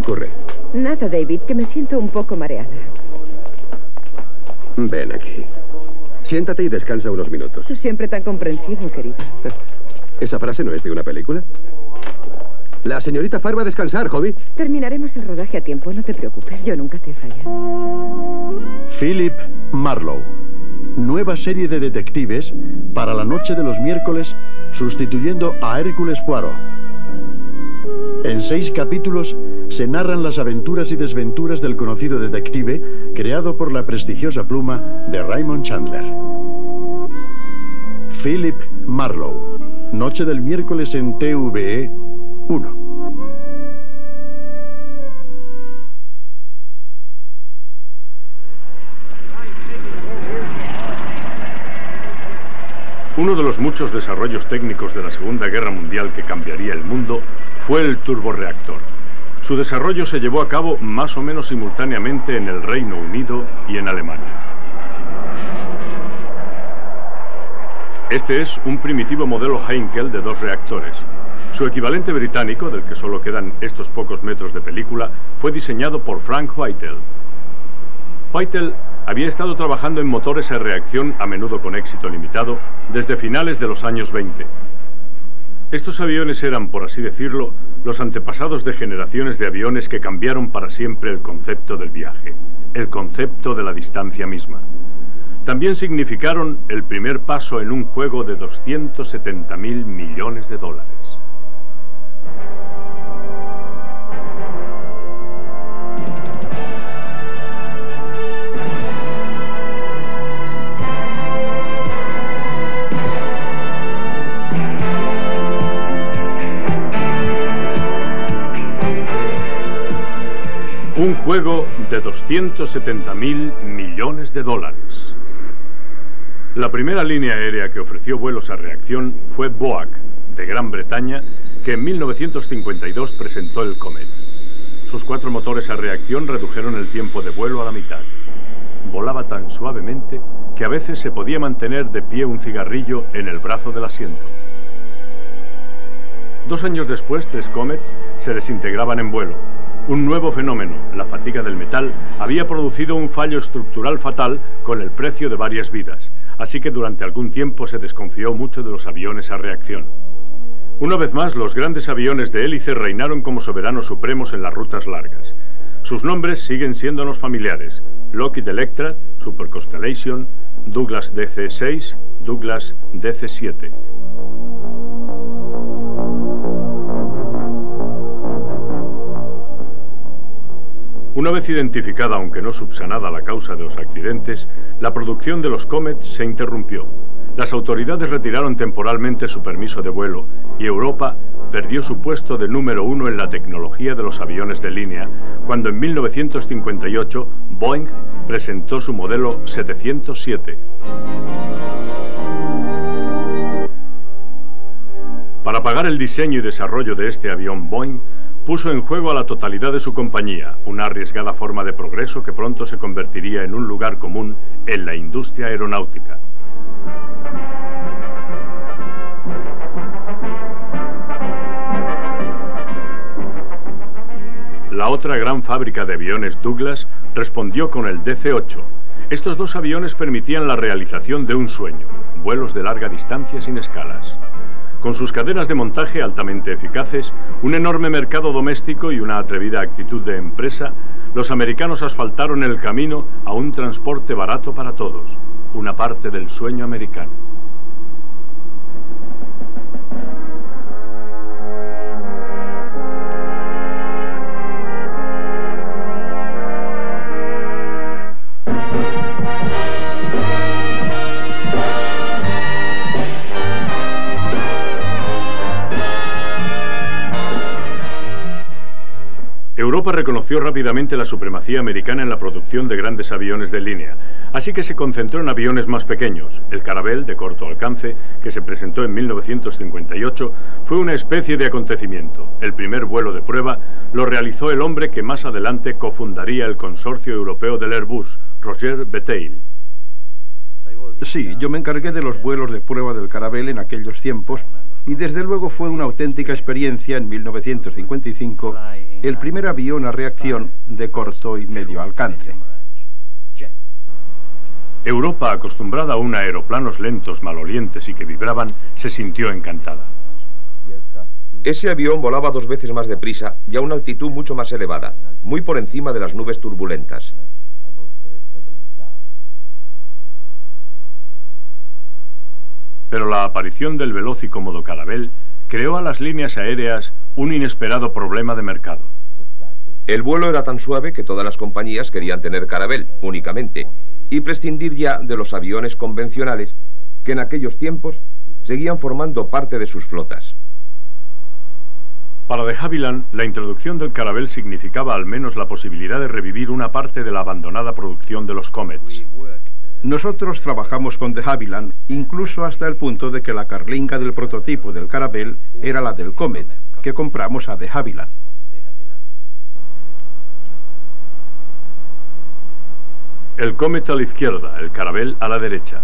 ocurre? Nada, David, que me siento un poco mareada. Ven aquí. Siéntate y descansa unos minutos. Tú siempre tan comprensivo, querido. ¿Esa frase no es de una película? La señorita Farr va a descansar, Hobby. Terminaremos el rodaje a tiempo, no te preocupes. Yo nunca te he fallado. Philip Marlowe. Nueva serie de detectives para la noche de los miércoles, sustituyendo a Hércules Poirot. En 6 capítulos se narran las aventuras y desventuras del conocido detective creado por la prestigiosa pluma de Raymond Chandler. Philip Marlowe. Noche del miércoles en TVE 1. Uno de los muchos desarrollos técnicos de la Segunda Guerra Mundial que cambiaría el mundo fue el turborreactor. Su desarrollo se llevó a cabo más o menos simultáneamente en el Reino Unido y en Alemania. Este es un primitivo modelo Heinkel de 2 reactores. Su equivalente británico, del que solo quedan estos pocos metros de película, fue diseñado por Frank Whittle. Whittle había estado trabajando en motores a reacción, a menudo con éxito limitado, desde finales de los años 20. Estos aviones eran, por así decirlo, los antepasados de generaciones de aviones que cambiaron para siempre el concepto del viaje, el concepto de la distancia misma. También significaron el primer paso en un juego de 270.000 millones de dólares. Un juego de 270.000 millones de dólares. La primera línea aérea que ofreció vuelos a reacción fue Boeing, de Gran Bretaña, que en 1952 presentó el Comet. Sus 4 motores a reacción redujeron el tiempo de vuelo a la mitad. Volaba tan suavemente que a veces se podía mantener de pie un cigarrillo en el brazo del asiento. 2 años después, 3 Comets se desintegraban en vuelo. Un nuevo fenómeno, la fatiga del metal, había producido un fallo estructural fatal con el precio de varias vidas, así que durante algún tiempo se desconfió mucho de los aviones a reacción. Una vez más, los grandes aviones de hélice reinaron como soberanos supremos en las rutas largas. Sus nombres siguen siéndonos familiares: Lockheed Electra, Super Constellation, Douglas DC-6, Douglas DC-7. Una vez identificada, aunque no subsanada, la causa de los accidentes, la producción de los Comets se interrumpió. Las autoridades retiraron temporalmente su permiso de vuelo y Europa perdió su puesto de número 1 en la tecnología de los aviones de línea cuando en 1958 Boeing presentó su modelo 707. Para pagar el diseño y desarrollo de este avión, Boeing puso en juego a la totalidad de su compañía, una arriesgada forma de progreso que pronto se convertiría en un lugar común en la industria aeronáutica. La otra gran fábrica de aviones, Douglas, respondió con el DC-8. Estos 2 aviones permitían la realización de un sueño: vuelos de larga distancia sin escalas. Con sus cadenas de montaje altamente eficaces, un enorme mercado doméstico y una atrevida actitud de empresa, los americanos asfaltaron el camino a un transporte barato para todos, una parte del sueño americano. Europa reconoció rápidamente la supremacía americana en la producción de grandes aviones de línea, así que se concentró en aviones más pequeños. El Caravelle, de corto alcance, que se presentó en 1958, fue una especie de acontecimiento. El primer vuelo de prueba lo realizó el hombre que más adelante cofundaría el consorcio europeo del Airbus, Roger Bataille. Sí, yo me encargué de los vuelos de prueba del Caravelle en aquellos tiempos y desde luego fue una auténtica experiencia en 1955 el primer avión a reacción de corto y medio alcance. Europa, acostumbrada aún a aeroplanos lentos, malolientes y que vibraban, se sintió encantada. Ese avión volaba 2 veces más deprisa y a una altitud mucho más elevada, muy por encima de las nubes turbulentas. Pero la aparición del veloz y cómodo Caravelle creó a las líneas aéreas un inesperado problema de mercado. El vuelo era tan suave que todas las compañías querían tener Caravelle únicamente y prescindir ya de los aviones convencionales que en aquellos tiempos seguían formando parte de sus flotas. Para de Havilland, la introducción del Caravelle significaba al menos la posibilidad de revivir una parte de la abandonada producción de los Comets. Nosotros trabajamos con de Havilland incluso hasta el punto de que la carlinga del prototipo del Caravelle era la del Comet, que compramos a de Havilland. El Comet a la izquierda, el Caravelle a la derecha.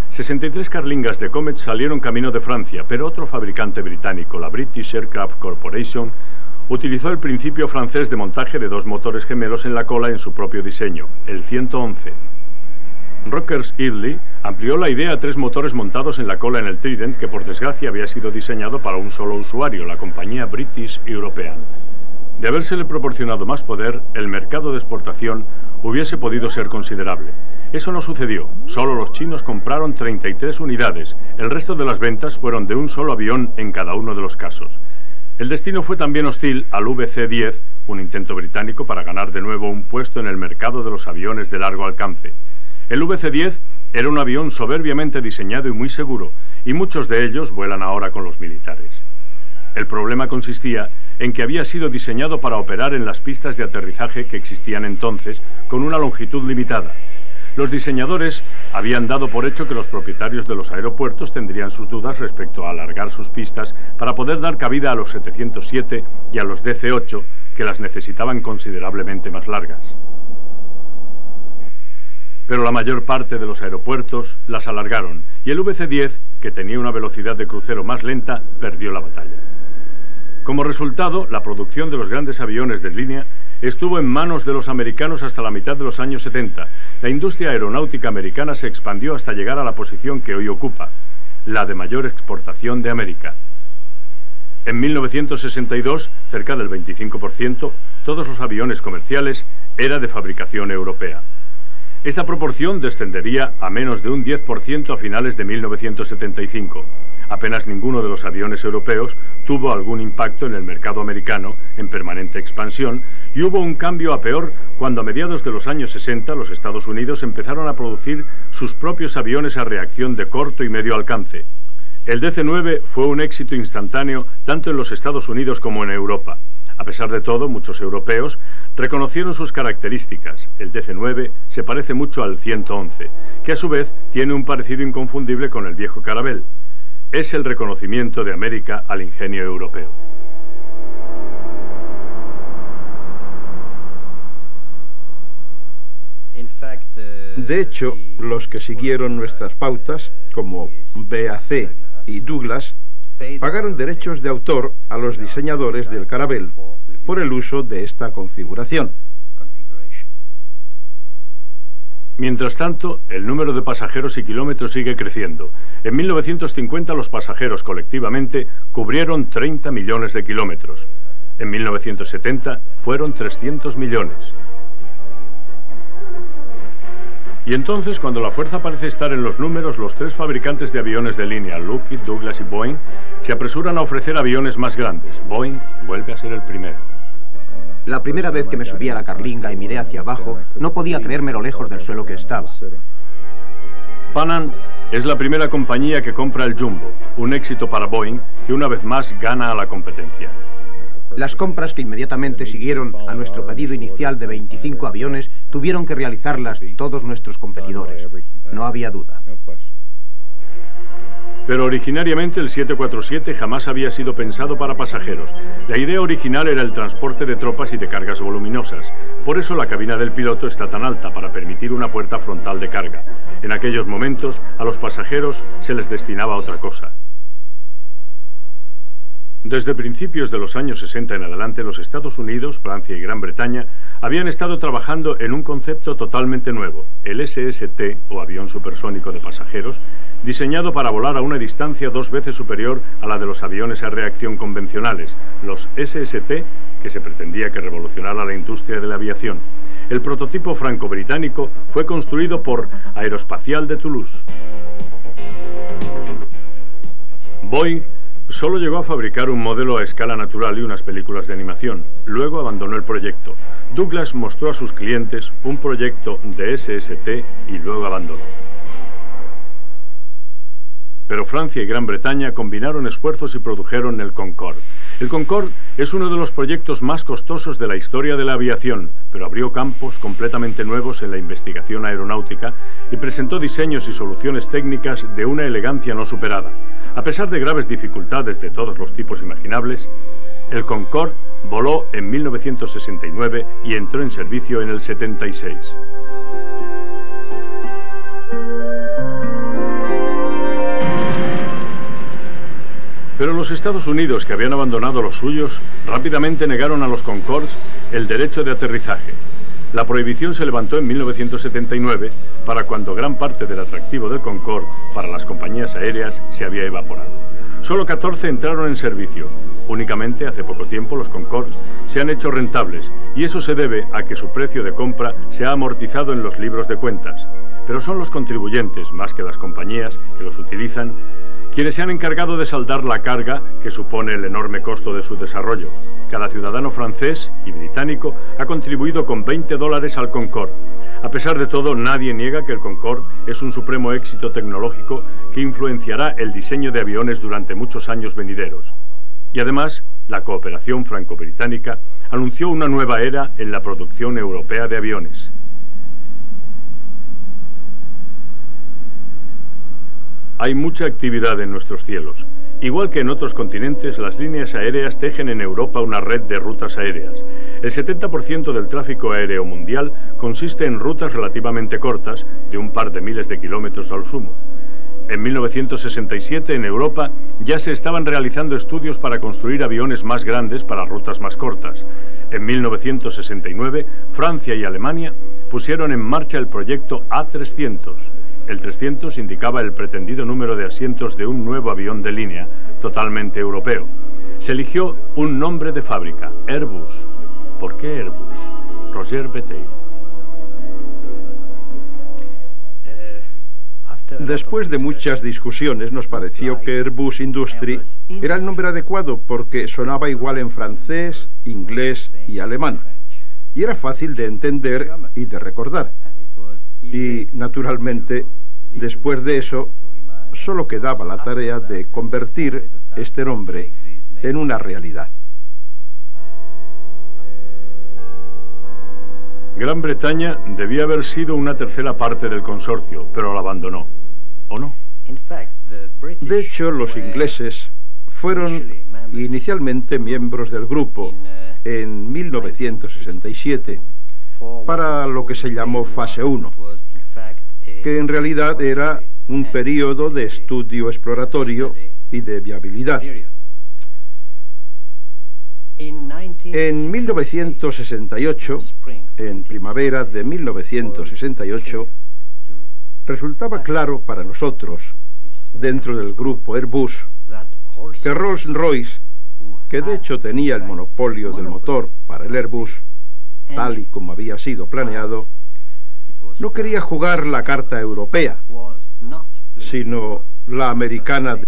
63 carlingas de Comet salieron camino de Francia, pero otro fabricante británico, la British Aircraft Corporation, utilizó el principio francés de montaje de 2 motores gemelos en la cola en su propio diseño, el 111. Rockers Italy amplió la idea a 3 motores montados en la cola en el Trident, que por desgracia había sido diseñado para un solo usuario, la compañía British European. De habérsele proporcionado más poder, el mercado de exportación hubiese podido ser considerable. Eso no sucedió, solo los chinos compraron 33 unidades, el resto de las ventas fueron de un solo avión en cada uno de los casos. El destino fue también hostil al VC-10, un intento británico para ganar de nuevo un puesto en el mercado de los aviones de largo alcance. El VC-10 era un avión soberbiamente diseñado y muy seguro, y muchos de ellos vuelan ahora con los militares. El problema consistía en que había sido diseñado para operar en las pistas de aterrizaje que existían entonces, con una longitud limitada. Los diseñadores habían dado por hecho que los propietarios de los aeropuertos tendrían sus dudas respecto a alargar sus pistas para poder dar cabida a los 707 y a los DC-8, que las necesitaban considerablemente más largas. Pero la mayor parte de los aeropuertos las alargaron, y el VC-10, que tenía una velocidad de crucero más lenta, perdió la batalla. Como resultado, la producción de los grandes aviones de línea estuvo en manos de los americanos hasta la mitad de los años 70. La industria aeronáutica americana se expandió hasta llegar a la posición que hoy ocupa, la de mayor exportación de América. En 1962, cerca del 25%, todos los aviones comerciales eran de fabricación europea. Esta proporción descendería a menos de un 10% a finales de 1975. Apenas ninguno de los aviones europeos tuvo algún impacto en el mercado americano, en permanente expansión, y hubo un cambio a peor cuando a mediados de los años 60 los Estados Unidos empezaron a producir sus propios aviones a reacción de corto y medio alcance. El DC-9 fue un éxito instantáneo tanto en los Estados Unidos como en Europa. A pesar de todo, muchos europeos reconocieron sus características. El DC-9 se parece mucho al 111, que a su vez tiene un parecido inconfundible con el viejo Caravelle. Es el reconocimiento de América al ingenio europeo. De hecho, los que siguieron nuestras pautas, como BAC y Douglas, pagaron derechos de autor a los diseñadores del Caravelle por el uso de esta configuración. Mientras tanto, el número de pasajeros y kilómetros sigue creciendo. En 1950 los pasajeros colectivamente cubrieron 30 millones de kilómetros. En 1970 fueron 300 millones. Y entonces, cuando la fuerza parece estar en los números, los 3 fabricantes de aviones de línea, Lockheed, Douglas y Boeing, se apresuran a ofrecer aviones más grandes. Boeing vuelve a ser el primero. La primera vez que me subí a la carlinga y miré hacia abajo, no podía creerme lo lejos del suelo que estaba. Pan Am es la primera compañía que compra el Jumbo, un éxito para Boeing, que una vez más gana a la competencia. Las compras que inmediatamente siguieron a nuestro pedido inicial de 25 aviones tuvieron que realizarlas todos nuestros competidores. No había duda. Pero originariamente el 747 jamás había sido pensado para pasajeros. La idea original era el transporte de tropas y de cargas voluminosas. Por eso la cabina del piloto está tan alta, para permitir una puerta frontal de carga. En aquellos momentos, a los pasajeros se les destinaba otra cosa. Desde principios de los años 60 en adelante, los Estados Unidos, Francia y Gran Bretaña habían estado trabajando en un concepto totalmente nuevo, el SST, o avión supersónico de pasajeros, diseñado para volar a una distancia 2 veces superior a la de los aviones a reacción convencionales, los SST, que se pretendía que revolucionara la industria de la aviación. El prototipo franco-británico fue construido por Aerospatiale de Toulouse. Boeing solo llegó a fabricar un modelo a escala natural y unas películas de animación. Luego abandonó el proyecto. Douglas mostró a sus clientes un proyecto de SST y luego abandonó. Pero Francia y Gran Bretaña combinaron esfuerzos y produjeron el Concorde. El Concorde es uno de los proyectos más costosos de la historia de la aviación, pero abrió campos completamente nuevos en la investigación aeronáutica y presentó diseños y soluciones técnicas de una elegancia no superada. A pesar de graves dificultades de todos los tipos imaginables, el Concorde voló en 1969 y entró en servicio en el 76. Pero los Estados Unidos, que habían abandonado los suyos, rápidamente negaron a los Concordes el derecho de aterrizaje. La prohibición se levantó en 1979, para cuando gran parte del atractivo del Concorde para las compañías aéreas se había evaporado. Solo 14 entraron en servicio. Únicamente hace poco tiempo los Concordes se han hecho rentables, y eso se debe a que su precio de compra se ha amortizado en los libros de cuentas. Pero son los contribuyentes, más que las compañías que los utilizan, quienes se han encargado de saldar la carga que supone el enorme costo de su desarrollo. Cada ciudadano francés y británico ha contribuido con $20 al Concorde. A pesar de todo, nadie niega que el Concorde es un supremo éxito tecnológico que influenciará el diseño de aviones durante muchos años venideros. Y además, la cooperación franco-británica anunció una nueva era en la producción europea de aviones. Hay mucha actividad en nuestros cielos. Igual que en otros continentes, las líneas aéreas tejen en Europa una red de rutas aéreas. El 70% del tráfico aéreo mundial consiste en rutas relativamente cortas, de un par de miles de kilómetros al sumo. En 1967, en Europa, ya se estaban realizando estudios para construir aviones más grandes para rutas más cortas. En 1969, Francia y Alemania pusieron en marcha el proyecto A300. El 300 indicaba el pretendido número de asientos de un nuevo avión de línea, totalmente europeo. Se eligió un nombre de fábrica, Airbus. ¿Por qué Airbus? Roger Bataille. Después de muchas discusiones, nos pareció que Airbus Industrie era el nombre adecuado porque sonaba igual en francés, inglés y alemán. Y era fácil de entender y de recordar. Y, naturalmente, después de eso, solo quedaba la tarea de convertir este nombre en una realidad. Gran Bretaña debía haber sido una tercera parte del consorcio, pero lo abandonó. ¿O no? De hecho, los ingleses fueron inicialmente miembros del grupo en 1967, para lo que se llamó Fase 1, que en realidad era un periodo de estudio exploratorio y de viabilidad. En 1968, en primavera de 1968, resultaba claro para nosotros, dentro del grupo Airbus, que Rolls-Royce, que de hecho tenía el monopolio del motor para el Airbus, tal y como había sido planeado, no quería jugar la carta europea, sino la americana.